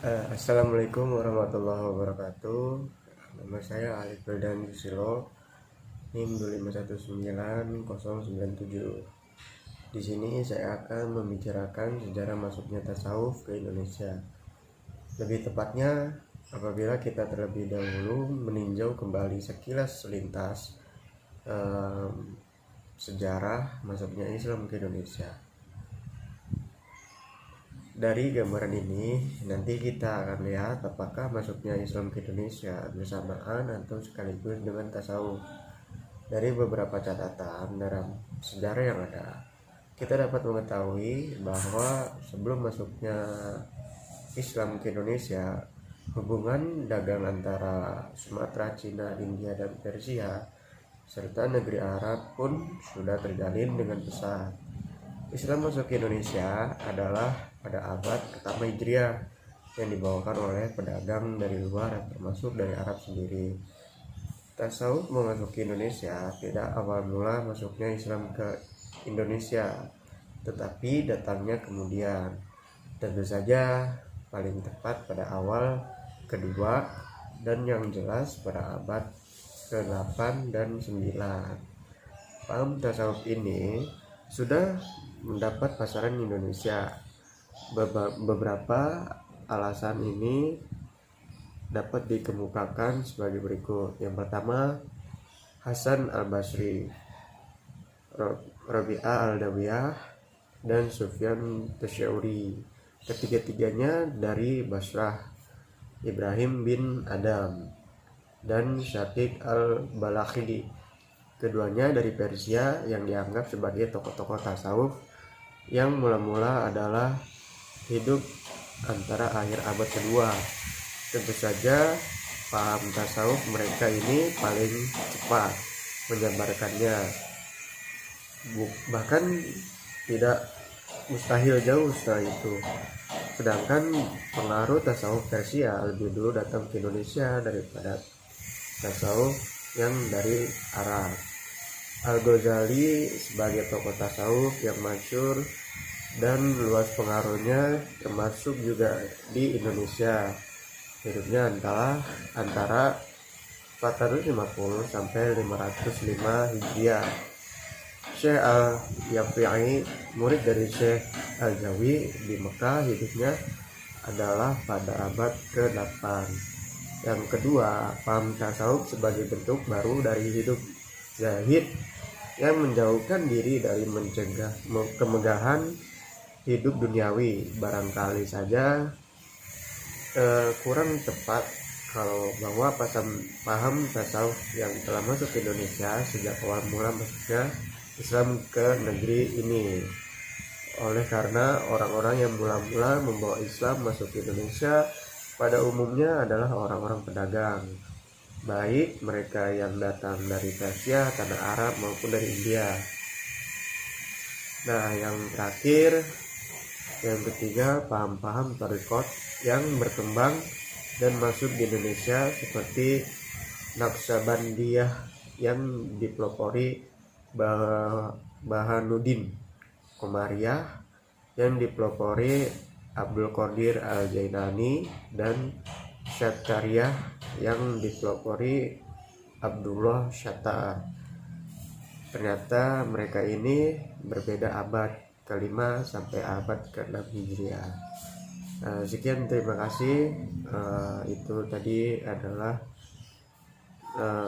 Assalamualaikum warahmatullahi wabarakatuh. Nama saya Alif Beldan Susilo, NIM 2519097. Di sini saya akan membicarakan sejarah masuknya tasawuf ke Indonesia. Lebih tepatnya, apabila kita terlebih dahulu meninjau kembali sekilas selintas sejarah masuknya Islam ke Indonesia. Dari gambaran ini nanti kita akan lihat apakah masuknya Islam ke Indonesia bersamaan atau sekaligus dengan tasawuf. Dari beberapa catatan dalam sejarah yang ada, kita dapat mengetahui bahwa sebelum masuknya Islam ke Indonesia, hubungan dagang antara Sumatera, Cina, India, dan Persia serta negeri Arab pun sudah terjalin dengan pesat. Islam masuk ke Indonesia adalah pada abad pertama Hijriah yang dibawakan oleh pedagang dari luar termasuk dari Arab sendiri. Tasawuf memasuki Indonesia tidak awal mula masuknya Islam ke Indonesia, tetapi datangnya kemudian. Tentu saja paling tepat pada awal kedua dan yang jelas pada abad ke-8 dan 9. Paham tasawuf ini sudah mendapat pasaran Indonesia. Beberapa alasan ini dapat dikemukakan sebagai berikut. Yang pertama, Hasan al-Basri, Rabi'ah al-Dawiyah, dan Sufyan Tasyauri. Ketiga-tiganya dari Basrah. Ibrahim bin Adam dan Syaqiq al-Balakhili. Keduanya dari Persia yang dianggap sebagai tokoh-tokoh tasawuf yang mula-mula adalah hidup antara akhir abad kedua. Tentu saja paham tasawuf mereka ini paling cepat menyebarkannya, bahkan tidak mustahil jauh setelah itu. Sedangkan pengaruh tasawuf Persia lebih dulu datang ke Indonesia daripada tasawuf yang dari Arab. Al-Ghazali sebagai tokoh tasawuf yang masyhur dan luas pengaruhnya termasuk juga di Indonesia. Hidupnya antara 450 sampai 505 Hijriah. Syekh Al-Yafi'i, murid dari Syekh Al-Jawi di Mekah, hidupnya adalah pada abad ke-8. Yang kedua, paham tasawuf sebagai bentuk baru dari hidup zahid yang menjauhkan diri dari mencegah kemegahan hidup duniawi. Barangkali saja kurang tepat kalau bahwa paham tasawuf yang telah masuk ke Indonesia sejak awal mula masuknya Islam ke negeri ini, oleh karena orang-orang yang mula-mula membawa Islam masuk ke Indonesia pada umumnya adalah orang-orang pedagang, baik mereka yang datang dari Persia, tanah Arab maupun dari India. Nah, yang terakhir, yang ketiga, paham-paham thariqat yang berkembang dan masuk di Indonesia seperti Naqsabandiyah yang dipelopori Bahanuddin, Qomariyah yang dipelopori Abdul Qadir Al-Jailani, dan Syattariyah yang dipelopori Abdullah Syatta. Ternyata mereka ini berbeda abad ke-5 sampai abad ke-6 Hijriah. Sekian, terima kasih. Itu tadi adalah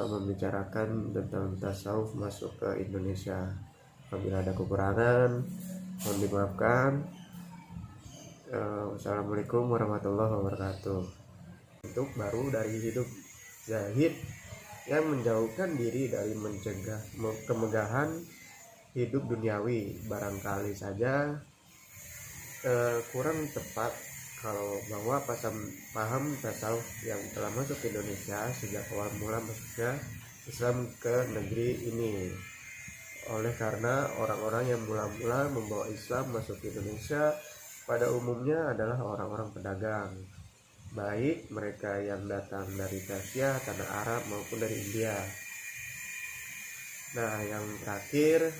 membicarakan tentang tasawuf masuk ke Indonesia. Apabila ada kekurangan, mohon dimaafkan. Wassalamualaikum warahmatullahi wabarakatuh. Bentuk baru dari hidup zahid yang menjauhkan diri dari mencegah kemegahan hidup duniawi. Barangkali saja kurang tepat kalau bahwa paham tasawuf yang telah masuk ke Indonesia sejak awal mula masuknya Islam ke negeri ini, oleh karena orang-orang yang mula-mula membawa Islam masuk ke Indonesia pada umumnya adalah orang-orang pedagang, baik mereka yang datang dari Persia, tanah Arab maupun dari India. Nah, yang terakhir,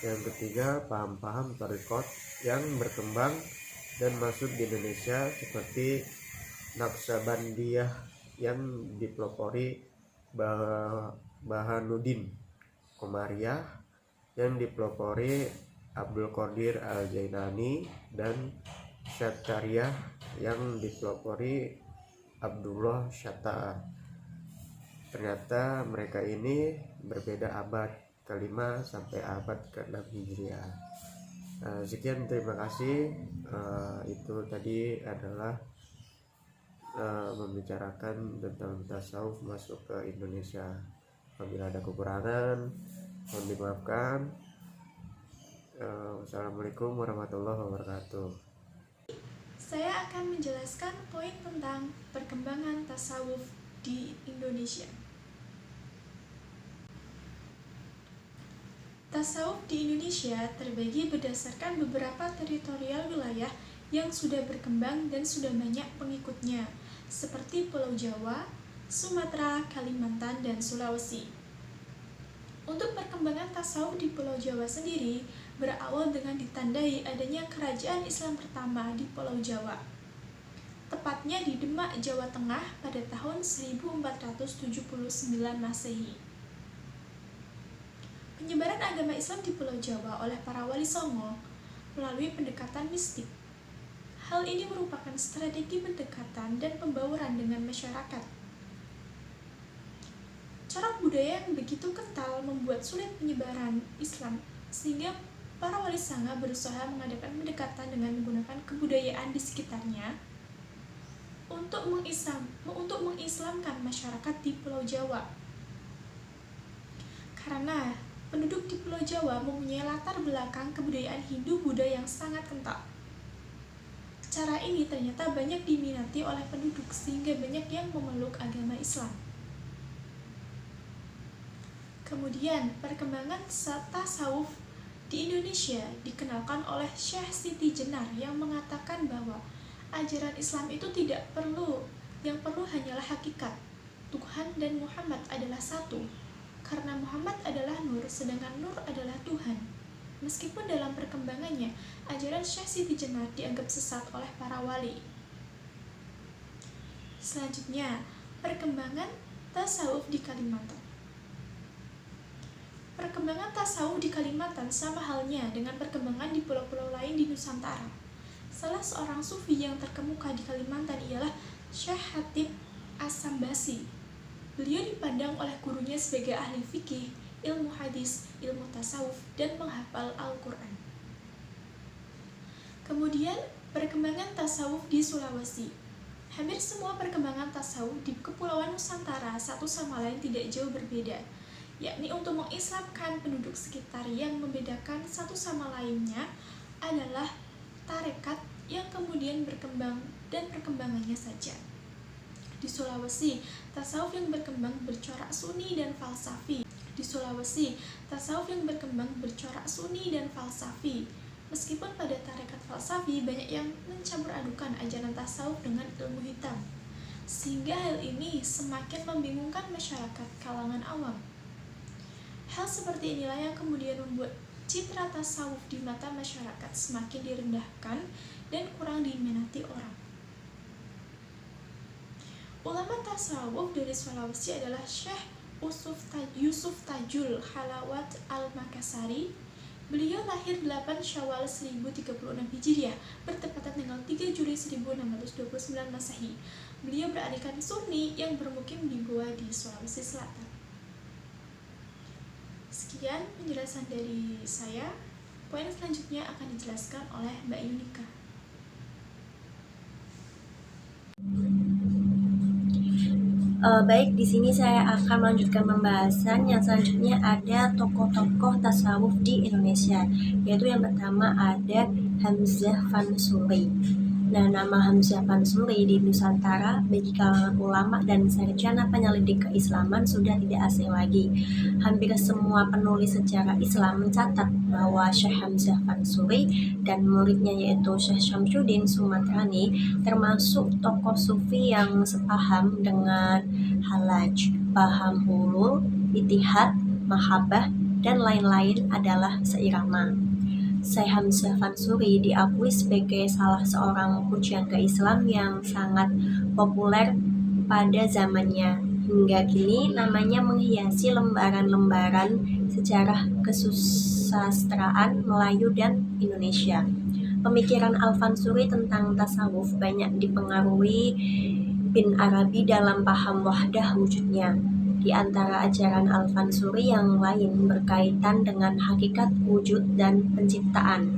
yang ketiga, paham-paham thariqat yang berkembang dan masuk di Indonesia seperti Naksabandiyah yang dipelopori Bahanuddin Komariah yang dipelopori Abdul Qadir Al-Jailani dan Syattariyah yang dipelopori Abdullah Syatta. Ternyata mereka ini berbeda abad ke-5 sampai abad ke-6 Hijriah. Sekian, terima kasih. Itu tadi adalah membicarakan tentang tasawuf masuk ke Indonesia. Apabila ada kekurangan mohon dimaafkan. Wassalamualaikum warahmatullahi wabarakatuh. Saya akan menjelaskan poin tentang perkembangan tasawuf di Indonesia. Tasawuf di Indonesia terbagi berdasarkan beberapa teritorial wilayah yang sudah berkembang dan sudah banyak pengikutnya, seperti Pulau Jawa, Sumatera, Kalimantan, dan Sulawesi. Untuk perkembangan tasawuf di Pulau Jawa sendiri berawal dengan ditandai adanya kerajaan Islam pertama di Pulau Jawa, tepatnya di Demak, Jawa Tengah pada tahun 1479 Masehi. Penyebaran agama Islam di Pulau Jawa oleh para wali songo melalui pendekatan mistik. Hal ini merupakan strategi pendekatan dan pembauran dengan masyarakat. Corak budaya yang begitu kental membuat sulit penyebaran Islam, sehingga para wali sanga berusaha mengadakan pendekatan dengan menggunakan kebudayaan di sekitarnya untuk mengislamkan masyarakat di Pulau Jawa. Karena penduduk di Pulau Jawa mempunyai latar belakang kebudayaan Hindu-Buddha yang sangat kental. Cara ini ternyata banyak diminati oleh penduduk sehingga banyak yang memeluk agama Islam. Kemudian, perkembangan tasawuf di Indonesia dikenalkan oleh Syekh Siti Jenar yang mengatakan bahwa ajaran Islam itu tidak perlu, yang perlu hanyalah hakikat. Tuhan dan Muhammad adalah satu, karena Muhammad adalah Nur, sedangkan Nur adalah Tuhan. Meskipun dalam perkembangannya, ajaran Syekh Siti Jenar dianggap sesat oleh para wali. Selanjutnya, perkembangan tasawuf di Kalimantan. Perkembangan tasawuf di Kalimantan sama halnya dengan perkembangan di pulau-pulau lain di Nusantara. Salah seorang sufi yang terkemuka di Kalimantan ialah Syekh Hatib As-Sambasi. Beliau dipandang oleh gurunya sebagai ahli fikih, ilmu hadis, ilmu tasawuf, dan penghafal Al-Quran. Kemudian, perkembangan tasawuf di Sulawesi. Hampir semua perkembangan tasawuf di Kepulauan Nusantara satu sama lain tidak jauh berbeda, yakni untuk mengislamkan penduduk sekitar. Yang membedakan satu sama lainnya adalah tarekat yang kemudian berkembang dan perkembangannya saja. Di Sulawesi, tasawuf yang berkembang bercorak sunni dan falsafi. Meskipun pada tarekat falsafi banyak yang mencampur adukan ajaran tasawuf dengan ilmu hitam, sehingga hal ini semakin membingungkan masyarakat kalangan awam. Hal seperti inilah yang kemudian membuat citra tasawuf di mata masyarakat semakin direndahkan dan kurang diminati orang. Ulama tasawuf dari Sulawesi adalah Syekh Yusuf Tajul Halawat Al-Makassari. Beliau lahir 8 Syawal 1036 Hijriah, bertepatan dengan 3 Juli 1629 Masehi. Beliau beraliran Sunni yang bermukim di Goa di Sulawesi Selatan. Sekian penjelasan dari saya. Poin selanjutnya akan dijelaskan oleh Mbak Yunika. Baik, di sini saya akan melanjutkan pembahasan. Yang selanjutnya ada tokoh-tokoh tasawuf di Indonesia, yaitu yang pertama ada Hamzah Van Suri. Nah, nama Hamzah Van Suri di Nusantara bagi kalangan ulama dan sarjana penyelidik keislaman sudah tidak asing lagi. Hampir semua penulis sejarah Islam mencatat bahwa Syekh Hamzah Van Suri dan muridnya yaitu Syekh Syamsuddin Sumatrani termasuk tokoh sufi yang sepaham dengan halaj, paham hulul, itihad, mahabbah, dan lain-lain adalah seirama. Syekh Hamzah Fansuri diakui sebagai salah seorang pujangga Islam yang sangat populer pada zamannya. Hingga kini namanya menghiasi lembaran-lembaran sejarah kesusastraan Melayu dan Indonesia. Pemikiran Al-Fansuri tentang tasawuf banyak dipengaruhi bin Arabi dalam paham wahdah wujudnya. Di antara ajaran Al-Fansuri yang lain berkaitan dengan hakikat wujud dan penciptaan.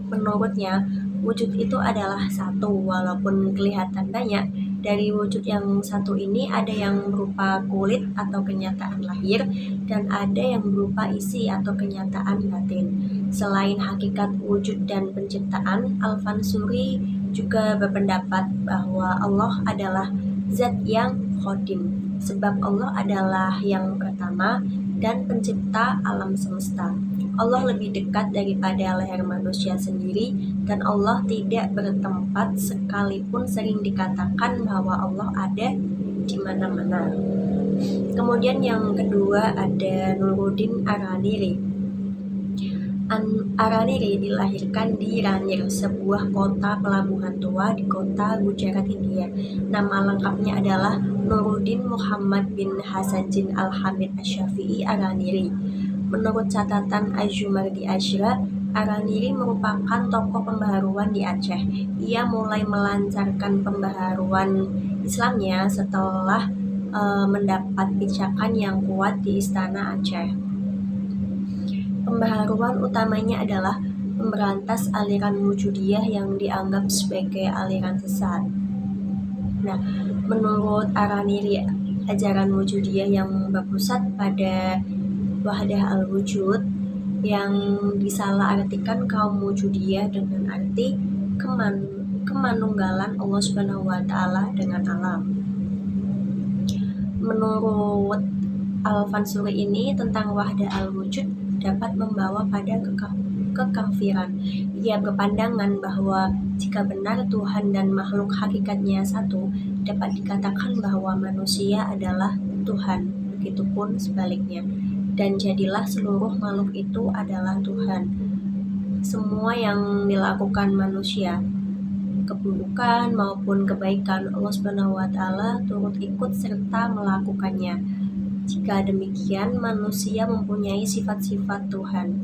Menurutnya, wujud itu adalah satu, walaupun kelihatan banyak. Dari wujud yang satu ini ada yang berupa kulit atau kenyataan lahir, dan ada yang berupa isi atau kenyataan batin. Selain hakikat wujud dan penciptaan, Al-Fansuri juga berpendapat bahwa Allah adalah zat yang qadim, sebab Allah adalah yang pertama dan pencipta alam semesta. Allah lebih dekat daripada leher manusia sendiri, dan Allah tidak bertempat sekalipun sering dikatakan bahwa Allah ada di mana-mana. Kemudian yang kedua ada Nuruddin Araniri. Araniri dilahirkan di Ranir, sebuah kota pelabuhan tua di kota Gujarat, India. Nama lengkapnya adalah Nuruddin Muhammad bin Hasanuddin Al-Hamid Asy-Syafi'i Araniri. Menurut catatan Az-Zumardi Asyra, Araniri merupakan tokoh pembaharuan di Aceh. Ia mulai melancarkan pembaharuan Islamnya setelah mendapat pijakan yang kuat di Istana Aceh. Pembaharuan utamanya adalah memberantas aliran Wujudiyah yang dianggap sebagai aliran sesat. Nah, menurut Araniri, ajaran Wujudiyah yang berpusat pada wahdah al-wujud yang disalahartikan kaum Wujudiyah dengan arti kemanunggalan Allah Subhanahu wa taala dengan alam. Menurut Al-Fansuri ini, tentang wahdah al-wujud dapat membawa pada kekafiran. Ia berpandangan bahwa jika benar Tuhan dan makhluk hakikatnya satu, dapat dikatakan bahwa manusia adalah Tuhan, begitupun sebaliknya. Dan jadilah seluruh makhluk itu adalah Tuhan. Semua yang dilakukan manusia, keburukan maupun kebaikan, Allah Subhanahu wa taala turut ikut serta melakukannya. Jika demikian, manusia mempunyai sifat-sifat Tuhan.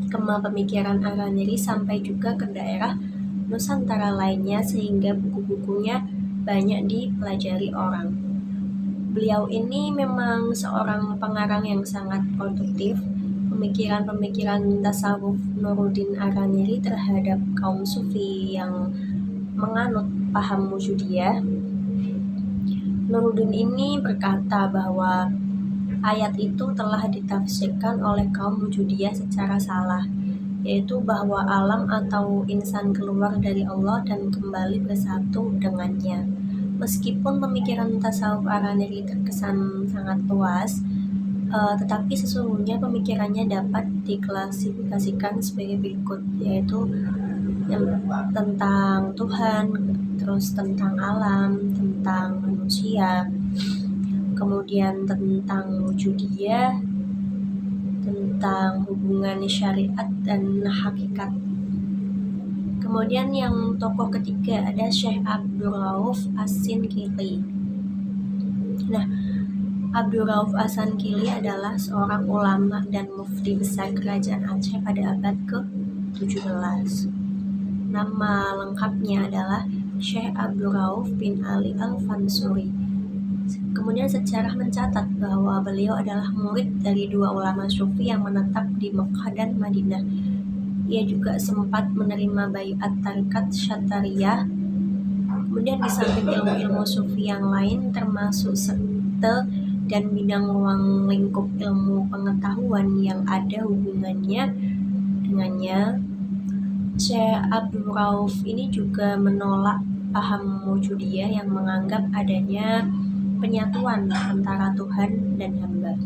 Kema pemikiran Araniri sampai juga ke daerah Nusantara lainnya, sehingga buku-bukunya banyak dipelajari orang. Beliau ini memang seorang pengarang yang sangat produktif. Pemikiran-pemikiran tasawuf Nuruddin Araniri terhadap kaum sufi yang menganut paham Wujudiyah. Nuruddin ini berkata bahwa ayat itu telah ditafsirkan oleh kaum Wujudiyah secara salah, yaitu bahwa alam atau insan keluar dari Allah dan kembali bersatu dengannya. Meskipun pemikiran tasawuf Araniri terkesan sangat luas, tetapi sesungguhnya pemikirannya dapat diklasifikasikan sebagai berikut, yaitu yang tentang Tuhan, terus tentang alam, tentang manusia, kemudian tentang wujudiyah, tentang hubungan syariat dan hakikat. Kemudian yang tokoh ketiga ada Syekh Abdul Rauf As-Sinkili. Nah, Abdul Rauf As-Sinkili adalah seorang ulama dan mufti besar kerajaan Aceh pada abad ke-17. Nama lengkapnya adalah Syekh Abdul Rauf bin Ali Al-Fansuri. Kemudian sejarah mencatat bahwa beliau adalah murid dari dua ulama sufi yang menetap di Mekah dan Madinah. Ia juga sempat menerima baiat tarekat Syatariyah. Kemudian di samping ilmu-ilmu sufi yang lain termasuk sekte dan bidang ruang lingkup ilmu pengetahuan yang ada hubungannya dengannya, Syekh Abdul Rauf ini juga menolak paham Wujudiyah yang menganggap adanya penyatuan antara Tuhan dan hamba.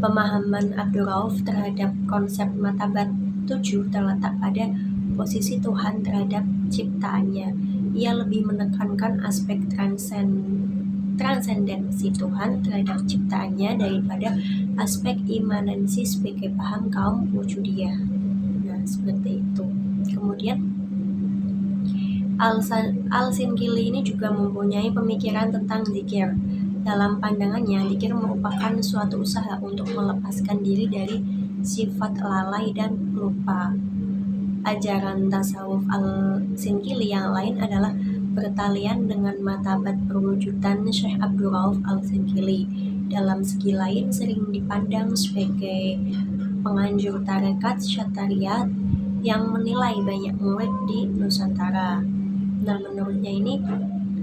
Pemahaman Abdul Rauf terhadap konsep martabat 7 terletak pada posisi Tuhan terhadap ciptaannya. Ia lebih menekankan aspek transendensi Tuhan terhadap ciptaannya daripada aspek imanensi sebagai paham kaum wujudiyah. Nah, seperti itu. Kemudian Al-Sinqili ini juga mempunyai pemikiran tentang zikir. Dalam pandangannya, zikir merupakan suatu usaha untuk melepaskan diri dari sifat lalai dan lupa. Ajaran tasawuf Al-Sinqili yang lain adalah bertalian dengan matabat perwujudan Syekh Abdul Rauf Al-Sinqili. Dalam segi lain sering dipandang sebagai penganjur tarekat Syatariyat yang menilai banyak murid di Nusantara. Nah, menurutnya ini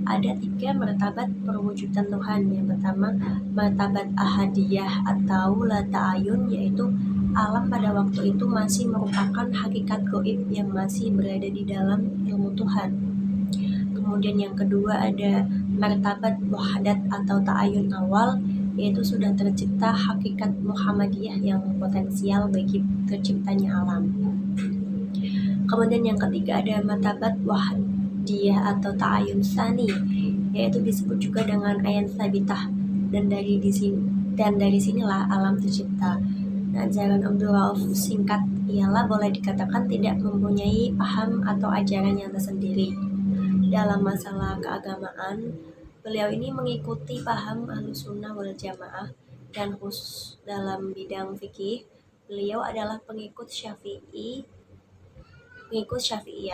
ada 3 martabat perwujudan Tuhan. Yang pertama, martabat ahadiyah atau la ta'ayun, yaitu alam pada waktu itu masih merupakan hakikat gaib yang masih berada di dalam ilmu Tuhan. Kemudian yang kedua ada martabat wahdat atau ta'ayun awal, yaitu sudah tercipta hakikat Muhammadiyah yang potensial bagi terciptanya alam. Kemudian yang ketiga ada martabat wahdiyah atau ta'ayun tsani, yaitu disebut juga dengan ayan sabitah, dan dari sinilah alam tercipta. Nah, ajaran Abdul Rauf singkat ialah boleh dikatakan tidak mempunyai paham atau ajaran yang tersendiri. Dalam masalah keagamaan, beliau ini mengikuti paham Ahlussunnah wal Jamaah, dan khusus dalam bidang fikih, beliau adalah pengikut Syafi'iyah,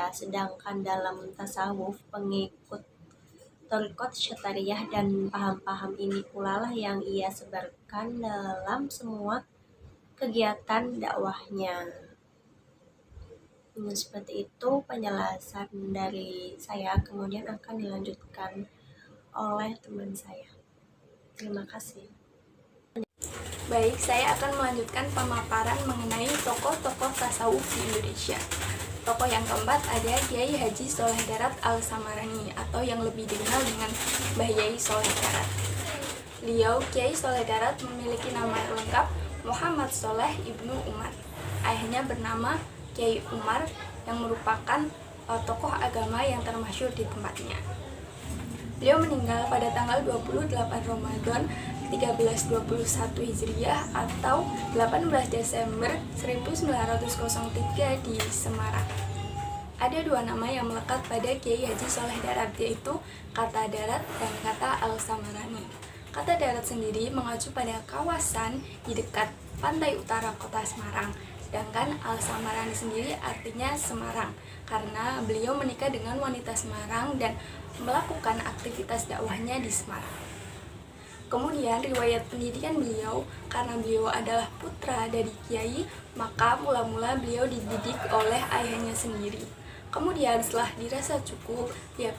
sedangkan dalam tasawuf pengikut Thariqat Syatariyah, dan paham-paham ini pula lah yang ia sebarkan dalam semua kegiatan dakwahnya. Seperti itu penjelasan dari saya, kemudian akan dilanjutkan oleh teman saya. Terima kasih. Baik, saya akan melanjutkan pemaparan mengenai tokoh-tokoh tasawuf di Indonesia. Tokoh yang keempat ada Kiai Haji Soleh Darat Al-Samarani, atau yang lebih dikenal dengan Mbah Yai Soleh Darat. Beliau, Kiai Soleh Darat, memiliki nama lengkap Muhammad Soleh Ibnu Umar. Ayahnya bernama Kiai Umar, yang merupakan tokoh agama yang termasyhur di tempatnya. Beliau meninggal pada tanggal 28 Ramadan 1321 Hijriah atau 18 Desember 1903 di Semarang. Ada 2 nama yang melekat pada Kiai Haji Soleh Darat, yaitu kata Darat dan kata Al-Samarani. Kata Darat sendiri mengacu pada kawasan di dekat pantai utara kota Semarang, sedangkan Al-Samarani sendiri artinya Semarang, karena beliau menikah dengan wanita Semarang dan melakukan aktivitas dakwahnya di Semarang. Kemudian riwayat pendidikan beliau, karena beliau adalah putra dari kiai, maka mula-mula beliau dididik oleh ayahnya sendiri. Kemudian setelah dirasa cukup,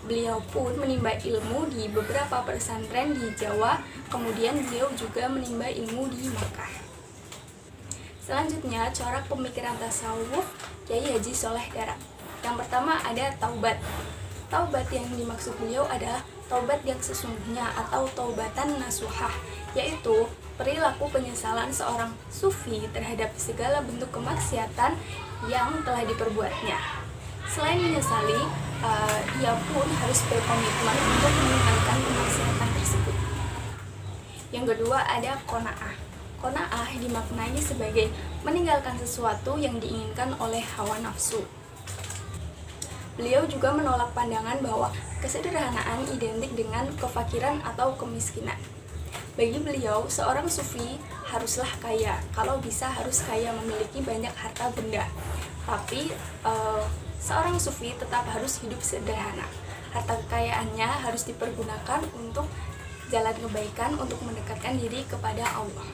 beliau pun menimba ilmu di beberapa pesantren di Jawa, kemudian beliau juga menimba ilmu di Makkah. Selanjutnya, corak pemikiran tasawuf Kiai Haji Soleh Darat. Yang pertama ada taubat. Taubat yang dimaksud beliau adalah taubat yang sesungguhnya atau taubatan nasuhah, yaitu perilaku penyesalan seorang sufi terhadap segala bentuk kemaksiatan yang telah diperbuatnya. Selain menyesali, ia pun harus berkomitmen untuk meninggalkan kemaksiatan tersebut. Yang kedua ada qanaah. Qanaah dimaknai sebagai meninggalkan sesuatu yang diinginkan oleh hawa nafsu. Beliau juga menolak pandangan bahwa kesederhanaan identik dengan kefakiran atau kemiskinan. Bagi beliau, seorang sufi haruslah kaya, kalau bisa harus kaya, memiliki banyak harta benda. Tapi seorang sufi tetap harus hidup sederhana. Harta kekayaannya harus dipergunakan untuk jalan kebaikan, untuk mendekatkan diri kepada Allah.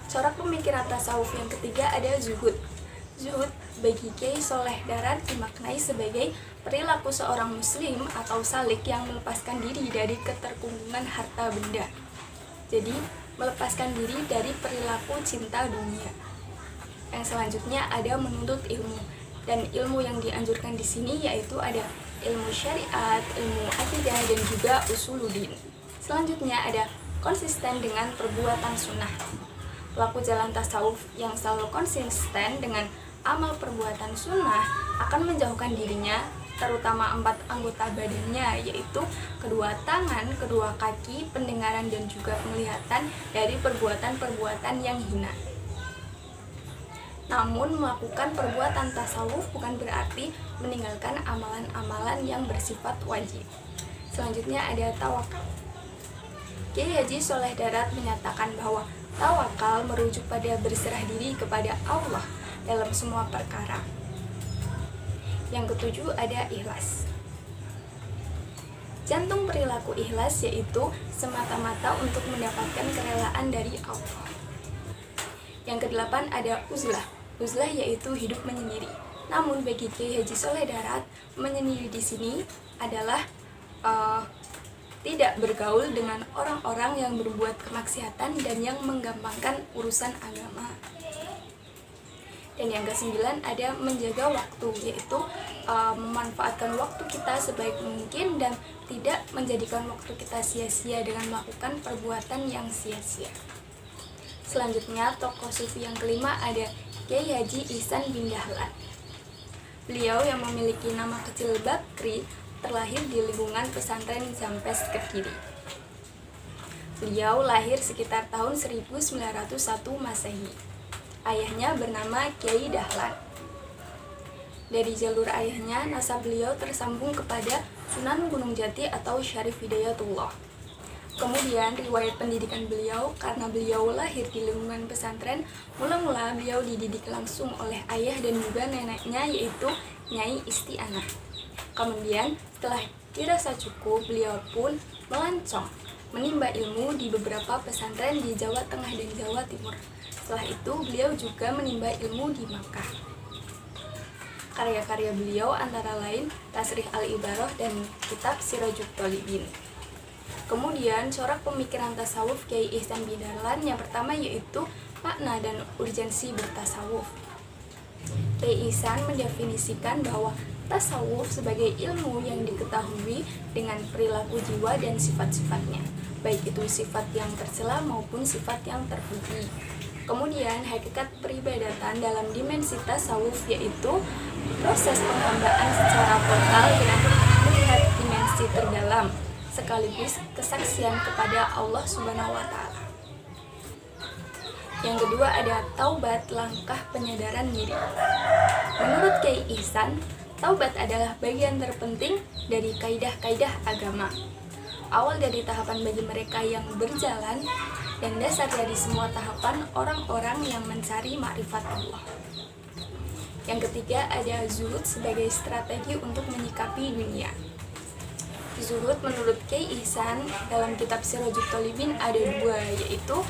Corak pemikiran tasawuf yang ketiga ada zuhud. Zuhud bagi Kiai Soleh Darat dimaknai sebagai perilaku seorang muslim atau salik yang melepaskan diri dari keterkungkungan harta benda. Jadi, melepaskan diri dari perilaku cinta dunia. Yang selanjutnya ada menuntut ilmu. Dan ilmu yang dianjurkan di sini yaitu ada ilmu syariat, ilmu akidah, dan juga usuluddin. Selanjutnya ada konsisten dengan perbuatan sunnah. Pelaku jalan tasawuf yang selalu konsisten dengan amal perbuatan sunnah akan menjauhkan dirinya terutama 4 anggota badannya, yaitu kedua tangan, kedua kaki, pendengaran, dan juga penglihatan dari perbuatan-perbuatan yang hina. Namun melakukan perbuatan tasawuf bukan berarti meninggalkan amalan-amalan yang bersifat wajib. Selanjutnya ada tawakal. Kiai Haji Soleh Darat menyatakan bahwa tawakal merujuk pada berserah diri kepada Allah dalam semua perkara. Yang ketujuh ada ikhlas. Jantung perilaku ikhlas yaitu semata-mata untuk mendapatkan kerelaan dari Allah. Yang kedelapan ada uzlah. Uzlah yaitu hidup menyendiri. Namun bagi Kiai Haji Soleh Darat, menyendiri di sini adalah tidak bergaul dengan orang-orang yang berbuat kemaksiatan dan yang menggampangkan urusan agama. Dan yang kesembilan ada menjaga waktu, yaitu memanfaatkan waktu kita sebaik mungkin dan tidak menjadikan waktu kita sia-sia dengan melakukan perbuatan yang sia-sia. Selanjutnya tokoh sufi yang kelima ada Kiai Haji Ihsan bin Dahlan. Beliau yang memiliki nama kecil Bakri terlahir di lingkungan pesantren Zampes Kediri. Beliau lahir sekitar tahun 1901 Masehi. Ayahnya bernama Kiai Dahlan. Dari jalur ayahnya, nasab beliau tersambung kepada Sunan Gunung Jati atau Syarif Hidayatullah. Kemudian riwayat pendidikan beliau, karena beliau lahir di lingkungan pesantren, mula-mula beliau dididik langsung oleh ayah dan juga neneknya, yaitu Nyai Isti'anah. Kemudian setelah dirasa cukup, beliau pun melancong menimba ilmu di beberapa pesantren di Jawa Tengah dan Jawa Timur. Setelah itu beliau juga menimba ilmu di Makkah. Karya-karya beliau antara lain Tasrih Al-Ibarah dan kitab Sirajul Thalibin. Kemudian corak pemikiran tasawuf Kiai Ihsan bin Dahlan yang pertama yaitu makna dan urgensi bertasawuf. Kiai Ihsan mendefinisikan bahwa tasawuf sebagai ilmu yang diketahui dengan perilaku jiwa dan sifat-sifatnya, baik itu sifat yang tercela maupun sifat yang terpuji. Kemudian hakikat peribadatan dalam dimensi tasawuf yaitu proses penghambaan secara total dengan melihat dimensi terdalam, sekaligus kesaksian kepada Allah Subhanahu wa Ta'ala. Yang kedua ada taubat, langkah penyadaran diri. Menurut Kiai Ihsan, taubat adalah bagian terpenting dari kaidah-kaidah agama. Awal dari tahapan bagi mereka yang berjalan dan dasar dari semua tahapan orang-orang yang mencari makrifat Allah. Yang ketiga ada zuhud sebagai strategi untuk menyikapi dunia. Zuhud menurut Kiai Ihsan dalam kitab Sirajul Thalibin ada dua, yaitu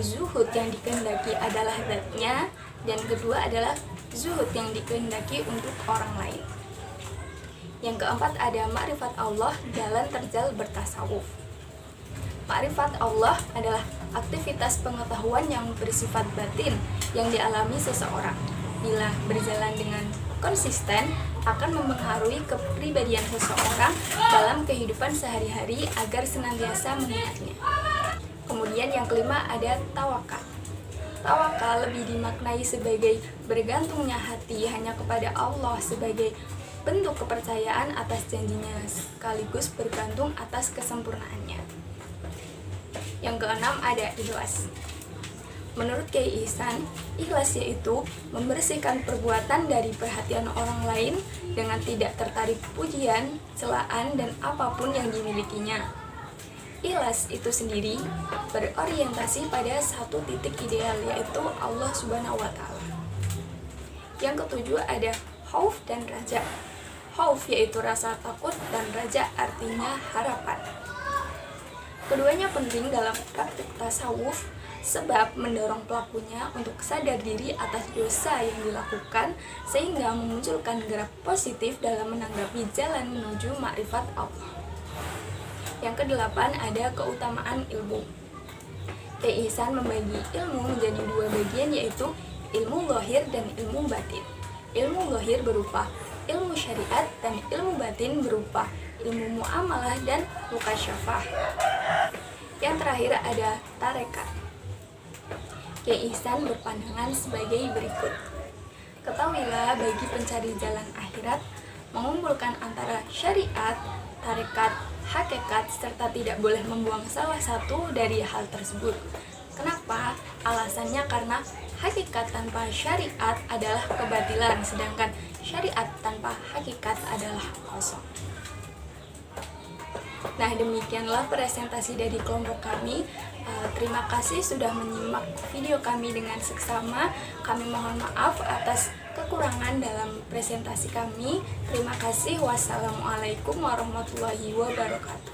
zuhud yang dikehendaki adalah zatnya, dan kedua adalah zuhud yang dikehendaki untuk orang lain. Yang keempat ada makrifat Allah, jalan terjal bertasawuf. Makrifat Allah adalah aktivitas pengetahuan yang bersifat batin yang dialami seseorang. Bila berjalan dengan konsisten, akan mempengaruhi kepribadian seseorang dalam kehidupan sehari-hari agar senantiasa mengingatnya. Kemudian yang kelima ada tawakal. Tawakal lebih dimaknai sebagai bergantungnya hati hanya kepada Allah sebagai bentuk kepercayaan atas janjinya sekaligus bergantung atas kesempurnaannya. Yang keenam ada ikhlas. Menurut Kiai Ihsan, ikhlas yaitu membersihkan perbuatan dari perhatian orang lain dengan tidak tertarik pujian, celaan, dan apapun yang dimilikinya. Ikhlas itu sendiri berorientasi pada satu titik ideal, yaitu Allah Subhanahu wa Ta'ala. Yang ketujuh ada khauf dan raja. Khauf yaitu rasa takut dan raja artinya harapan. Keduanya penting dalam praktik tasawuf sebab mendorong pelakunya untuk sadar diri atas dosa yang dilakukan sehingga memunculkan gerak positif dalam menanggapi jalan menuju makrifat Allah. Yang kedelapan ada keutamaan ilmu. Kiai Ihsan membagi ilmu menjadi dua bagian, yaitu ilmu zahir dan ilmu batin. Ilmu zahir berupa ilmu syariat dan ilmu batin berupa ilmu muamalah dan mukasyafah. Yang terakhir ada tarekat. Kiai Ihsan berpandangan sebagai berikut. Ketahuilah bagi pencari jalan akhirat, mengumpulkan antara syariat, tarekat, hakikat, serta tidak boleh membuang salah satu dari hal tersebut. Kenapa? Alasannya karena hakikat tanpa syariat adalah kebatilan, sedangkan syariat tanpa hakikat adalah kosong. Nah, demikianlah presentasi dari kelompok kami. Terima kasih sudah menyimak video kami dengan seksama. Kami mohon maaf atas kekurangan dalam presentasi kami. Terima kasih. Wassalamualaikum warahmatullahi wabarakatuh.